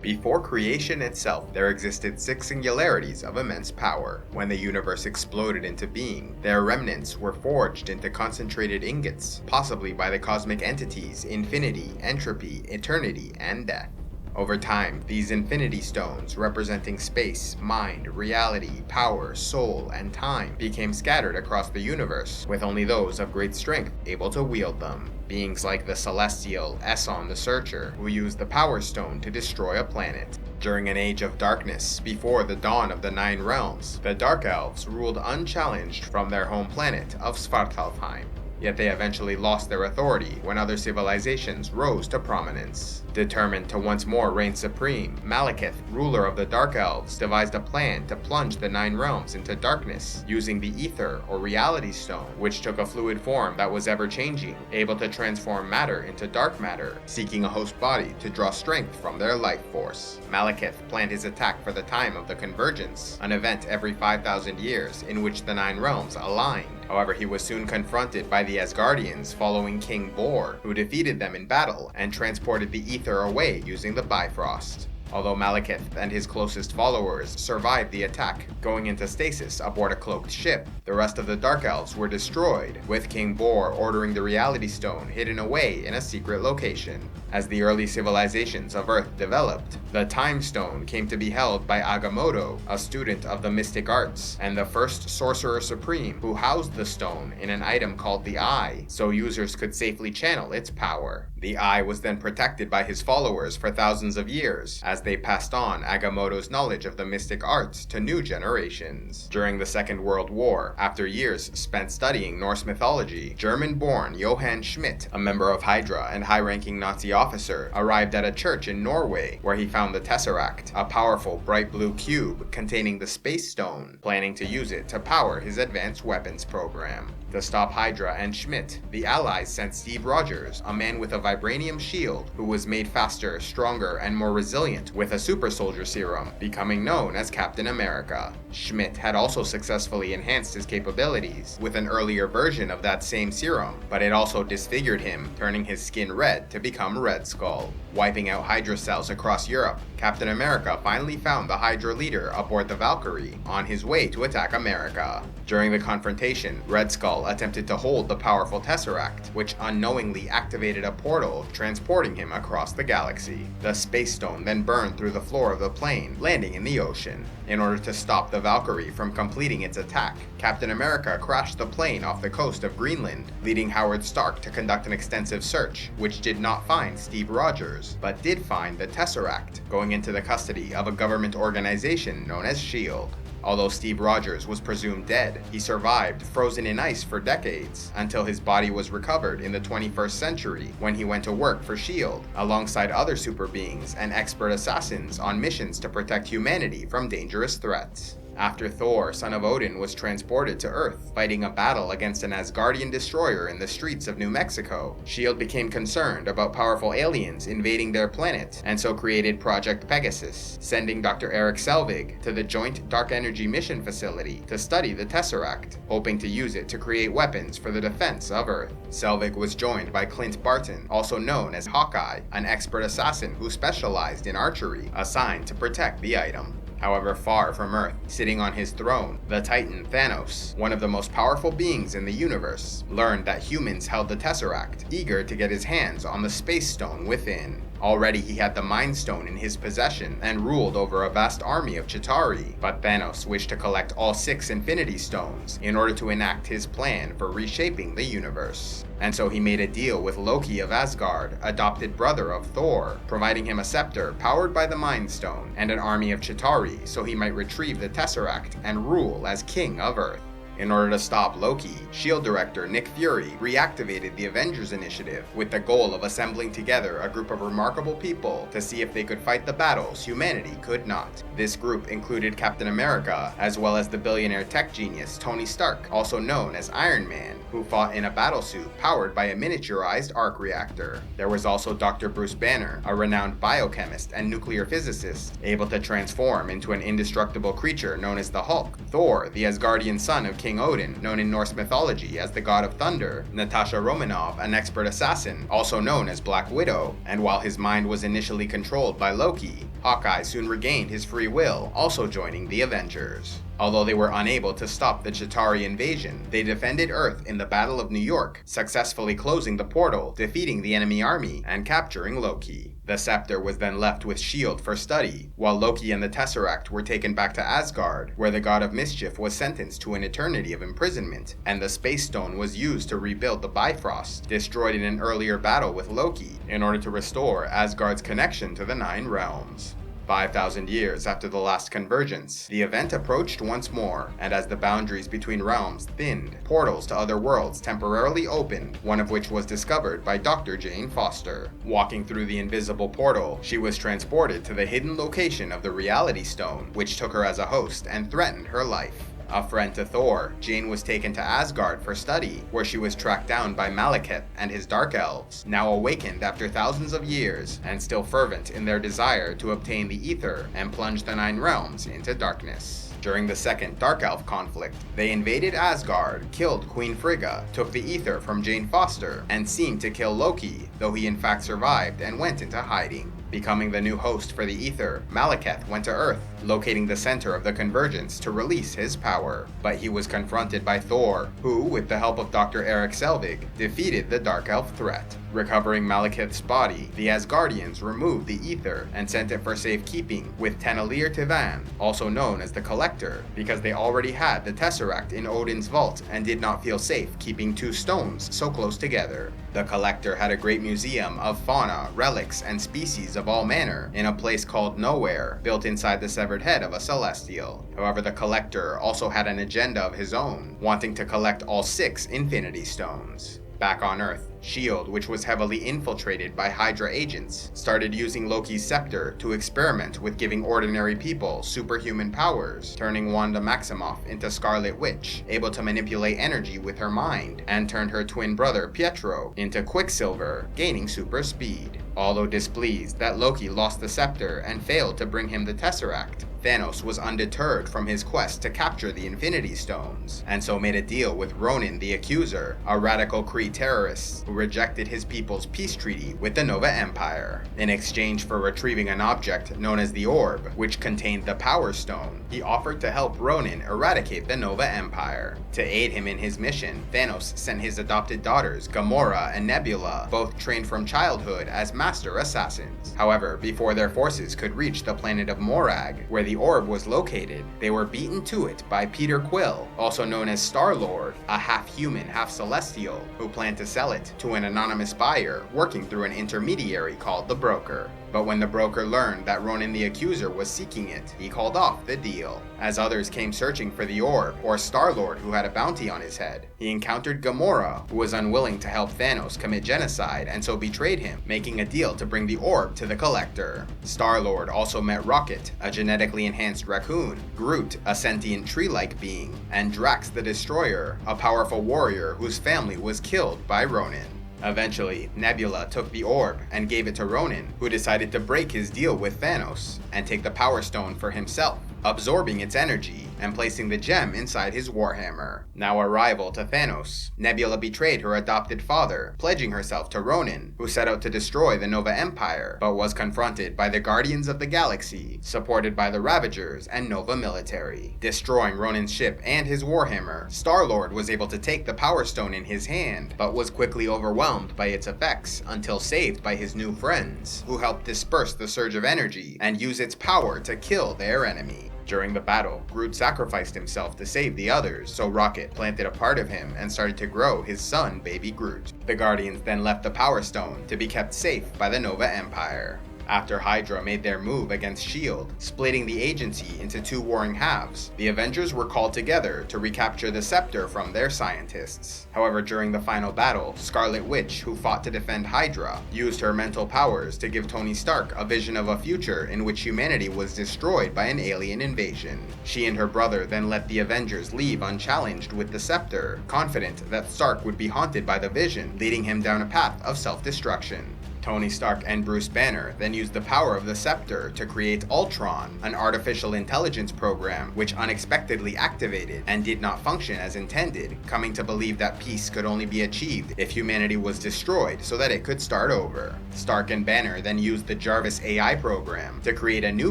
Before creation itself, there existed 6 singularities of immense power. When the universe exploded into being, their remnants were forged into concentrated ingots, possibly by the cosmic entities infinity, entropy, eternity, and death. Over time, these infinity stones, representing space, mind, reality, power, soul, and time, became scattered across the universe, with only those of great strength able to wield them. Beings like the celestial Esson the Searcher, who used the Power Stone to destroy a planet. During an age of darkness, before the dawn of the 9 realms, the Dark Elves ruled unchallenged from their home planet of Svartalfheim. Yet they eventually lost their authority when other civilizations rose to prominence. Determined to once more reign supreme, Malekith, ruler of the Dark Elves, devised a plan to plunge the 9 realms into darkness using the Aether or Reality Stone, which took a fluid form that was ever-changing, able to transform matter into dark matter, seeking a host body to draw strength from their life force. Malekith planned his attack for the time of the Convergence, an event every 5,000 years in which the 9 realms aligned. However, he was soon confronted by the Asgardians following King Bor, who defeated them in battle and transported the Aether away using the Bifrost. Although Malekith and his closest followers survived the attack, going into stasis aboard a cloaked ship, the rest of the Dark Elves were destroyed, with King Bor ordering the Reality Stone hidden away in a secret location. As the early civilizations of Earth developed, the Time Stone came to be held by Agamotto, a student of the mystic arts, and the first Sorcerer Supreme, who housed the stone in an item called the Eye, so users could safely channel its power. The Eye was then protected by his followers for thousands of years, as they passed on Agamotto's knowledge of the mystic arts to new generations. During the Second World War, after years spent studying Norse mythology, German-born Johann Schmidt, a member of Hydra and high-ranking Nazi officer, arrived at a church in Norway where he found the Tesseract, a powerful bright blue cube containing the Space Stone, planning to use it to power his advanced weapons program. To stop Hydra and Schmidt, the Allies sent Steve Rogers, a man with a vibranium shield who was made faster, stronger, and more resilient with a super soldier serum, becoming known as Captain America. Schmidt had also successfully enhanced his capabilities with an earlier version of that same serum, but it also disfigured him, turning his skin red to become Red Skull. Wiping out Hydra cells across Europe, Captain America finally found the Hydra leader aboard the Valkyrie, on his way to attack America. During the confrontation, Red Skull attempted to hold the powerful Tesseract, which unknowingly activated a portal transporting him across the galaxy. The Space Stone then burned through the floor of the plane, landing in the ocean. In order to stop the Valkyrie from completing its attack, Captain America crashed the plane off the coast of Greenland, leading Howard Stark to conduct an extensive search, which did not find Steve Rogers, but did find the Tesseract, going into the custody of a government organization known as S.H.I.E.L.D. Although Steve Rogers was presumed dead, he survived frozen in ice for decades, until his body was recovered in the 21st century when he went to work for S.H.I.E.L.D., alongside other super beings and expert assassins on missions to protect humanity from dangerous threats. After Thor, son of Odin, was transported to Earth, fighting a battle against an Asgardian destroyer in the streets of New Mexico, S.H.I.E.L.D. became concerned about powerful aliens invading their planet, and so created Project Pegasus, sending Dr. Eric Selvig to the Joint Dark Energy Mission Facility to study the Tesseract, hoping to use it to create weapons for the defense of Earth. Selvig was joined by Clint Barton, also known as Hawkeye, an expert assassin who specialized in archery, assigned to protect the item. However, far from Earth, sitting on his throne, the Titan Thanos, one of the most powerful beings in the universe, learned that humans held the Tesseract, eager to get his hands on the Space Stone within. Already he had the Mind Stone in his possession and ruled over a vast army of Chitauri, but Thanos wished to collect all 6 Infinity Stones in order to enact his plan for reshaping the universe. And so he made a deal with Loki of Asgard, adopted brother of Thor, providing him a scepter powered by the Mind Stone and an army of Chitauri so he might retrieve the Tesseract and rule as King of Earth. In order to stop Loki, S.H.I.E.L.D. director Nick Fury reactivated the Avengers initiative with the goal of assembling together a group of remarkable people to see if they could fight the battles humanity could not. This group included Captain America, as well as the billionaire tech genius Tony Stark, also known as Iron Man, who fought in a battlesuit powered by a miniaturized arc reactor. There was also Dr. Bruce Banner, a renowned biochemist and nuclear physicist, able to transform into an indestructible creature known as the Hulk. Thor, the Asgardian son of King Odin, known in Norse mythology as the god of thunder, Natasha Romanoff, an expert assassin, also known as Black Widow, and while his mind was initially controlled by Loki, Hawkeye soon regained his free will, also joining the Avengers. Although they were unable to stop the Chitauri invasion, they defended Earth in the Battle of New York, successfully closing the portal, defeating the enemy army, and capturing Loki. The scepter was then left with S.H.I.E.L.D. for study, while Loki and the Tesseract were taken back to Asgard, where the god of mischief was sentenced to an eternity of imprisonment, and the Space Stone was used to rebuild the Bifrost, destroyed in an earlier battle with Loki, in order to restore Asgard's connection to the Nine Realms. 5,000 years after the last convergence, the event approached once more, and as the boundaries between realms thinned, portals to other worlds temporarily opened, one of which was discovered by Dr. Jane Foster. Walking through the invisible portal, she was transported to the hidden location of the Reality Stone, which took her as a host and threatened her life. A friend to Thor, Jane was taken to Asgard for study, where she was tracked down by Malekith and his Dark Elves, now awakened after thousands of years, and still fervent in their desire to obtain the Aether and plunge the Nine Realms into darkness. During the second Dark Elf conflict, they invaded Asgard, killed Queen Frigga, took the Aether from Jane Foster, and seemed to kill Loki, though he in fact survived and went into hiding. Becoming the new host for the Aether, Malekith went to Earth, locating the center of the convergence to release his power. But he was confronted by Thor, who, with the help of Dr. Erik Selvig, defeated the Dark Elf threat. Recovering Malekith's body, the Asgardians removed the Aether and sent it for safekeeping with Tenalir Tivan, also known as the Collector, because they already had the Tesseract in Odin's vault and did not feel safe keeping two stones so close together. The Collector had a great museum of fauna, relics, and species of all manner in a place called Nowhere, built inside the severed head of a Celestial. However, the Collector also had an agenda of his own, wanting to collect all 6 Infinity Stones. Back on Earth, S.H.I.E.L.D., which was heavily infiltrated by Hydra agents, started using Loki's scepter to experiment with giving ordinary people superhuman powers, turning Wanda Maximoff into Scarlet Witch, able to manipulate energy with her mind, and turned her twin brother Pietro into Quicksilver, gaining super speed. Although displeased that Loki lost the scepter and failed to bring him the Tesseract, Thanos was undeterred from his quest to capture the Infinity Stones, and so made a deal with Ronan the Accuser, a radical Kree terrorist who rejected his people's peace treaty with the Nova Empire. In exchange for retrieving an object known as the Orb, which contained the Power Stone, he offered to help Ronan eradicate the Nova Empire. To aid him in his mission, Thanos sent his adopted daughters, Gamora and Nebula, both trained from childhood as master assassins. However, before their forces could reach the planet of Morag, where the orb was located, they were beaten to it by Peter Quill, also known as Star-Lord, a half-human, half-celestial, who planned to sell it to an anonymous buyer working through an intermediary called the Broker. But when the Broker learned that Ronan the Accuser was seeking it, he called off the deal. As others came searching for the orb, or Star-Lord who had a bounty on his head, he encountered Gamora, who was unwilling to help Thanos commit genocide and so betrayed him, making a deal to bring the orb to the Collector. Star-Lord also met Rocket, a genetically enhanced raccoon, Groot, a sentient tree-like being, and Drax the Destroyer, a powerful warrior whose family was killed by Ronan. Eventually, Nebula took the orb and gave it to Ronan, who decided to break his deal with Thanos and take the Power Stone for himself, absorbing its energy and placing the gem inside his Warhammer. Now a rival to Thanos, Nebula betrayed her adopted father, pledging herself to Ronan, who set out to destroy the Nova Empire, but was confronted by the Guardians of the Galaxy, supported by the Ravagers and Nova military. Destroying Ronan's ship and his Warhammer, Star-Lord was able to take the Power Stone in his hand, but was quickly overwhelmed by its effects until saved by his new friends, who helped disperse the surge of energy and use its power to kill their enemy. During the battle, Groot sacrificed himself to save the others, so Rocket planted a part of him and started to grow his son, Baby Groot. The Guardians then left the Power Stone to be kept safe by the Nova Empire. After Hydra made their move against S.H.I.E.L.D., splitting the agency into 2 warring halves, the Avengers were called together to recapture the scepter from their scientists. However, during the final battle, Scarlet Witch, who fought to defend Hydra, used her mental powers to give Tony Stark a vision of a future in which humanity was destroyed by an alien invasion. She and her brother then let the Avengers leave unchallenged with the scepter, confident that Stark would be haunted by the vision, leading him down a path of self-destruction. Tony Stark and Bruce Banner then used the power of the scepter to create Ultron, an artificial intelligence program which unexpectedly activated and did not function as intended, coming to believe that peace could only be achieved if humanity was destroyed so that it could start over. Stark and Banner then used the Jarvis AI program to create a new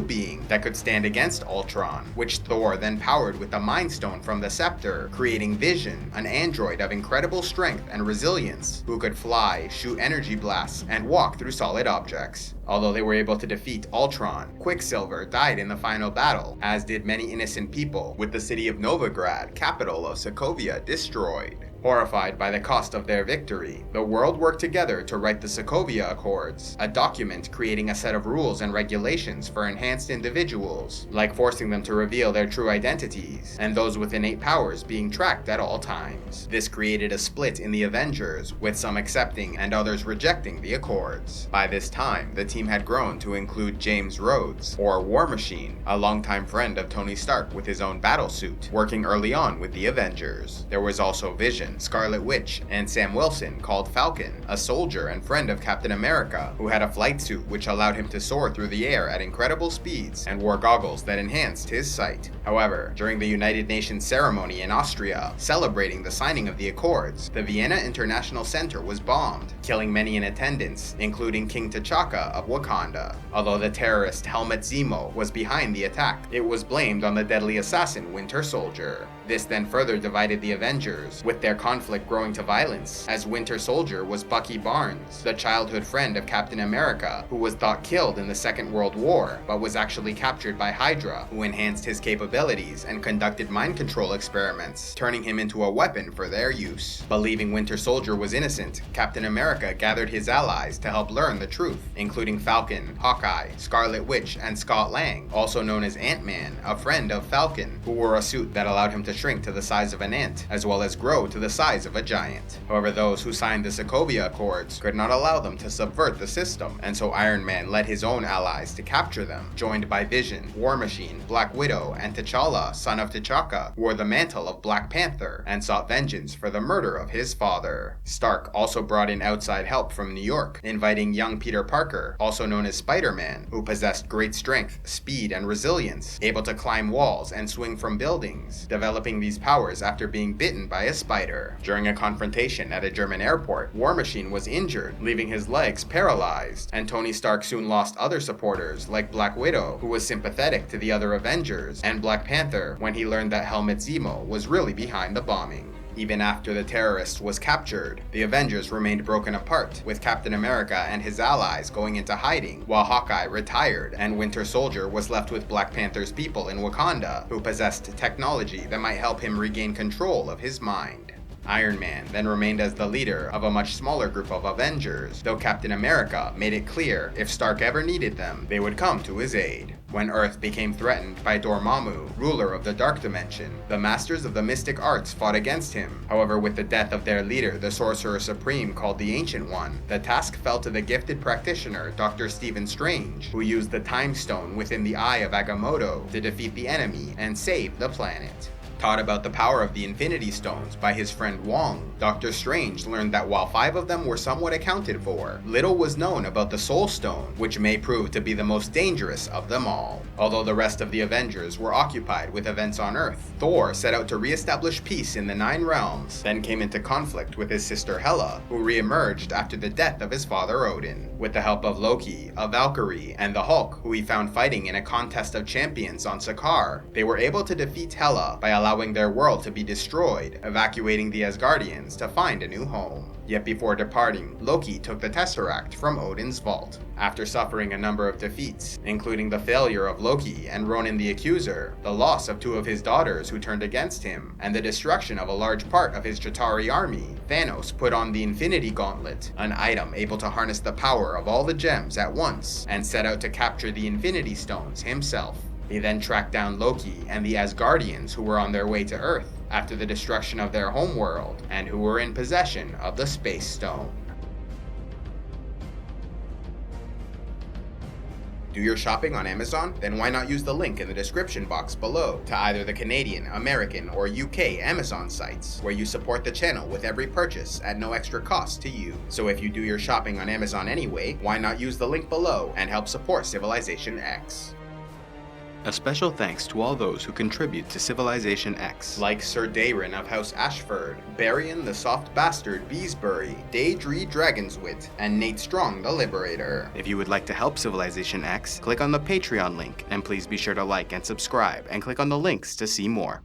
being that could stand against Ultron, which Thor then powered with the Mind Stone from the scepter, creating Vision, an android of incredible strength and resilience, who could fly, shoot energy blasts, and walk through solid objects. Although they were able to defeat Ultron, Quicksilver died in the final battle, as did many innocent people, with the city of Novigrad, capital of Sokovia, destroyed. Horrified by the cost of their victory, the world worked together to write the Sokovia Accords, a document creating a set of rules and regulations for enhanced individuals, like forcing them to reveal their true identities, and those with innate powers being tracked at all times. This created a split in the Avengers, with some accepting and others rejecting the Accords. By this time, the team had grown to include James Rhodes, or War Machine, a longtime friend of Tony Stark with his own battlesuit, working early on with the Avengers. There was also Vision, Scarlet Witch, and Sam Wilson, called Falcon, a soldier and friend of Captain America, who had a flight suit which allowed him to soar through the air at incredible speeds and wore goggles that enhanced his sight. However, during the United Nations ceremony in Austria, celebrating the signing of the Accords, the Vienna International Center was bombed, killing many in attendance, including King T'Chaka of Wakanda. Although the terrorist Helmut Zemo was behind the attack, it was blamed on the deadly assassin Winter Soldier. This then further divided the Avengers, with their conflict growing to violence, as Winter Soldier was Bucky Barnes, the childhood friend of Captain America, who was thought killed in the Second World War, but was actually captured by Hydra, who enhanced his capabilities and conducted mind control experiments, turning him into a weapon for their use. Believing Winter Soldier was innocent, Captain America gathered his allies to help learn the truth, including Falcon, Hawkeye, Scarlet Witch, and Scott Lang, also known as Ant-Man, a friend of Falcon, who wore a suit that allowed him to shrink to the size of an ant, as well as grow to the size of a giant. However, those who signed the Sokovia Accords could not allow them to subvert the system, and so Iron Man led his own allies to capture them, joined by Vision, War Machine, Black Widow, and T'Challa, son of T'Chaka, who wore the mantle of Black Panther, and sought vengeance for the murder of his father. Stark also brought in outside help from New York, inviting young Peter Parker, also known as Spider-Man, who possessed great strength, speed, and resilience, able to climb walls and swing from buildings, developing these powers after being bitten by a spider. During a confrontation at a German airport, War Machine was injured, leaving his legs paralyzed, and Tony Stark soon lost other supporters like Black Widow, who was sympathetic to the other Avengers, and Black Panther when he learned that Helmut Zemo was really behind the bombing. Even after the terrorist was captured, the Avengers remained broken apart, with Captain America and his allies going into hiding, while Hawkeye retired, and Winter Soldier was left with Black Panther's people in Wakanda, who possessed technology that might help him regain control of his mind. Iron Man then remained as the leader of a much smaller group of Avengers, though Captain America made it clear if Stark ever needed them, they would come to his aid. When Earth became threatened by Dormammu, ruler of the Dark Dimension, the Masters of the Mystic Arts fought against him. However, with the death of their leader, the Sorcerer Supreme called the Ancient One, the task fell to the gifted practitioner Dr. Stephen Strange, who used the Time Stone within the Eye of Agamotto to defeat the enemy and save the planet. Taught about the power of the Infinity Stones by his friend Wong, Dr. Strange learned that while 5 of them were somewhat accounted for, little was known about the Soul Stone, which may prove to be the most dangerous of them all. Although the rest of the Avengers were occupied with events on Earth, Thor set out to re-establish peace in the 9 realms, then came into conflict with his sister Hela, who re-emerged after the death of his father Odin. With the help of Loki, a Valkyrie, and the Hulk, who he found fighting in a contest of champions on Sakaar, they were able to defeat Hela by allowing their world to be destroyed, evacuating the Asgardians to find a new home. Yet before departing, Loki took the Tesseract from Odin's vault. After suffering a number of defeats, including the failure of Loki and Ronan the Accuser, the loss of 2 of his daughters who turned against him, and the destruction of a large part of his Chitauri army, Thanos put on the Infinity Gauntlet, an item able to harness the power of all the gems at once, and set out to capture the Infinity Stones himself. He then tracked down Loki and the Asgardians who were on their way to Earth after the destruction of their homeworld, and who were in possession of the Space Stone. Do your shopping on Amazon? Then why not use the link in the description box below to either the Canadian, American, or UK Amazon sites, where you support the channel with every purchase at no extra cost to you. So if you do your shopping on Amazon anyway, why not use the link below and help support CivilizationEx? A special thanks to all those who contribute to CivilizationEx, like Sir Dayron of House Ashford, Barian the Soft Bastard Beesbury, Daedry Dragonswit, and Nate Strong the Liberator. If you would like to help CivilizationEx, click on the Patreon link, and please be sure to like and subscribe, and click on the links to see more.